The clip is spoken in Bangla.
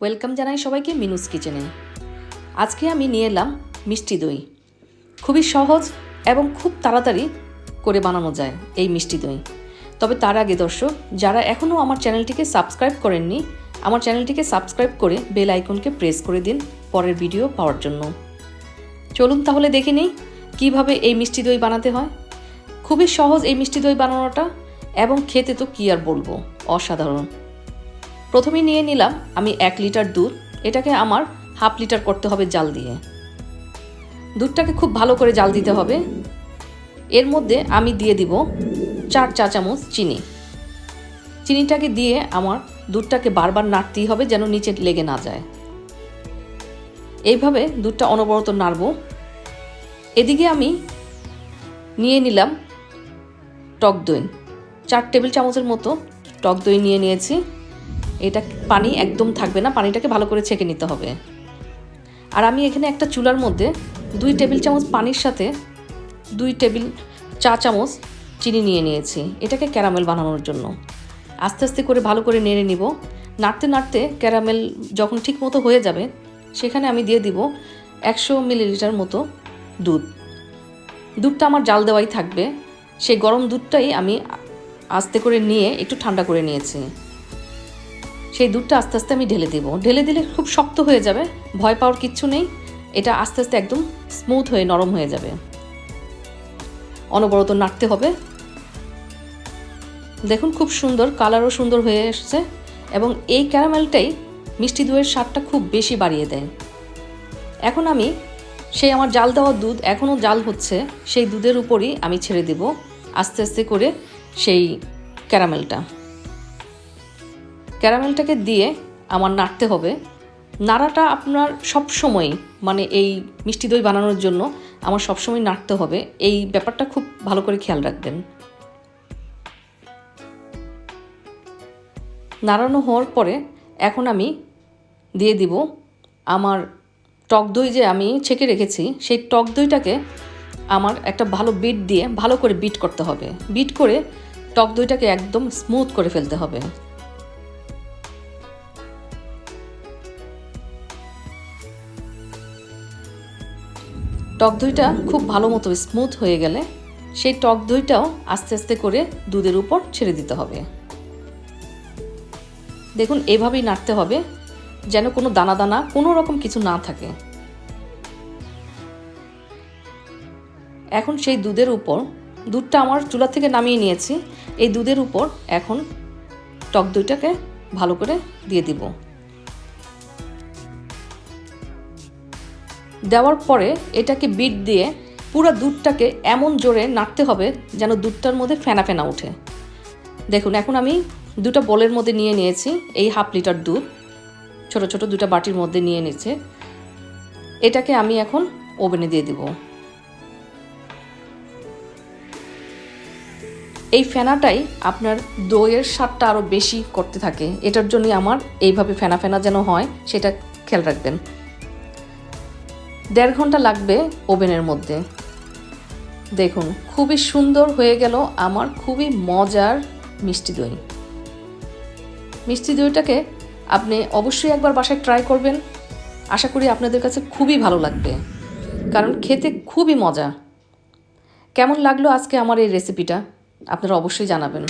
ওয়েলকাম জানাই সবাইকে মিনুস কিচেনে। আজকে আমি নিয়ে এলাম মিষ্টি দই। খুবই সহজ এবং খুব তাড়াতাড়ি করে বানানো যায় এই মিষ্টি দই। তবে তার আগে দর্শক, যারা এখনও আমার চ্যানেলটিকে সাবস্ক্রাইব করেননি, আমার চ্যানেলটিকে সাবস্ক্রাইব করে বেল আইকনকে প্রেস করে দিন পরের ভিডিও পাওয়ার জন্য। চলুন তাহলে দেখে নিই কীভাবে এই মিষ্টি দই বানাতে হয়। খুবই সহজ এই মিষ্টি দই বানানোটা, এবং খেতে তো কী আর বলবো, অসাধারণ। প্রথমেই নিয়ে নিলাম আমি 1 লিটার দুধ। এটাকে আমার হাফ লিটার করতে হবে জাল দিয়ে। দুধটাকে খুব ভালো করে জাল দিতে হবে। এর মধ্যে আমি দিয়ে দিব 4 চা চামচ চিনি। চিনিটাকে দিয়ে আমার দুধটাকে বারবার নাড়তেই হবে যেন নিচে লেগে না যায়। এইভাবে দুধটা অনবরত নাড়ব। এদিকে আমি নিয়ে নিলাম টক দই। 4 টেবিল চামচের মতো টক দই নিয়ে নিয়েছি। এটা পানি একদম থাকবে না, পানিটাকে ভালো করে ছেঁকে নিতে হবে। আর আমি এখানে একটা চুলার মধ্যে 2 টেবিল চামচ পানির সাথে 2 টেবিল চা চামচ চিনি নিয়ে নিয়েছি, এটাকে ক্যারামেল বানানোর জন্য। আস্তে আস্তে করে ভালো করে নেড়ে নিব। নাড়তে নাড়তে ক্যারামেল যখন ঠিক মতো হয়ে যাবে, সেখানে আমি দিয়ে দিব 100 মিলিলিটার মতো দুধ। দুধটা আমার জাল দেওয়াই থাকবে। সেই গরম দুধটাই আমি আস্তে করে নিয়ে একটু ঠান্ডা করে নিয়েছি। সেই দুধটা আস্তে আস্তে আমি ঢেলে দেব। ঢেলে দিলে খুব শক্ত হয়ে যাবে, ভয় পাওয়ার কিচ্ছু নেই। এটা আস্তে আস্তে একদম স্মুথ হয়ে নরম হয়ে যাবে। অনবরত নাড়তে হবে। দেখুন খুব সুন্দর কালারও সুন্দর হয়ে এসেছে, এবং এই ক্যারামেলটাই মিষ্টি দইয়ের স্বাদটা খুব বেশি বাড়িয়ে দেয়। এখন আমি সেই আমার জাল দেওয়া দুধ এখনও জাল হচ্ছে, সেই দুধের উপরই আমি ছেড়ে দেব আস্তে আস্তে করে সেই ক্যারামেলটাকে দিয়ে আমার নাড়তে হবে। নাড়াটা আপনার সবসময়, মানে এই মিষ্টি দই বানানোর জন্য আমার সবসময় নাড়তে হবে। এই ব্যাপারটা খুব ভালো করে খেয়াল রাখবেন। নাড়ানো হওয়ার পরে এখন আমি দিয়ে দিব আমার টক দই যে আমি ছেঁকে রেখেছি, সেই টক দইটাকে আমার একটা ভালো বিট দিয়ে ভালো করে বিট করতে হবে। বিট করে টক দইটাকে একদম স্মুথ করে ফেলতে হবে। টক দইটা খুব ভালো মতো স্মুথ হয়ে গেলে সেই টক দইটাও আস্তে আস্তে করে দুধের উপর ছেড়ে দিতে হবে। দেখুন এভাবেই নাড়তে হবে যেন কোনো দানা দানা কোনো রকম কিছু না থাকে। এখন সেই দুধের উপর, দুধটা আমার চুলা থেকে নামিয়ে নিয়েছি, এই দুধের উপর এখন টক দইটাকে ভালো করে দিয়ে দিব। দেওয়ার পরে এটাকে বিট দিয়ে পুরো দুধটাকে এমন জোরে নাড়তে হবে যেন দুধটার মধ্যে ফেনা ফেনা ওঠে। দেখুন এখন আমি 2টা বোলের মধ্যে নিয়ে নিয়েছি এই হাফ লিটার দুধ, ছোট ছোট 2টা বাটির মধ্যে নিয়ে নিয়েছে। এটাকে আমি এখন ওভেনে দিয়ে দিব। এই ফেনাটাই আপনার দইয়ের স্বাদটা আরও বেশি করতে থাকে। এটার জন্যই আমার এইভাবে ফেনা ফেনা যেন হয় সেটা খেয়াল রাখবেন। 1.5 ঘন্টা লাগবে ওভেনের মধ্যে। দেখুন খুবই সুন্দর হয়ে গেল আমার খুবই মজার মিষ্টি দই। মিষ্টি দইটাকে আপনি অবশ্যই একবার বাসায় ট্রাই করবেন। আশা করি আপনাদের কাছে খুবই ভালো লাগবে, কারণ খেতে খুবই মজা। কেমন লাগলো আজকে আমার এই রেসিপিটা আপনারা অবশ্যই জানাবেন।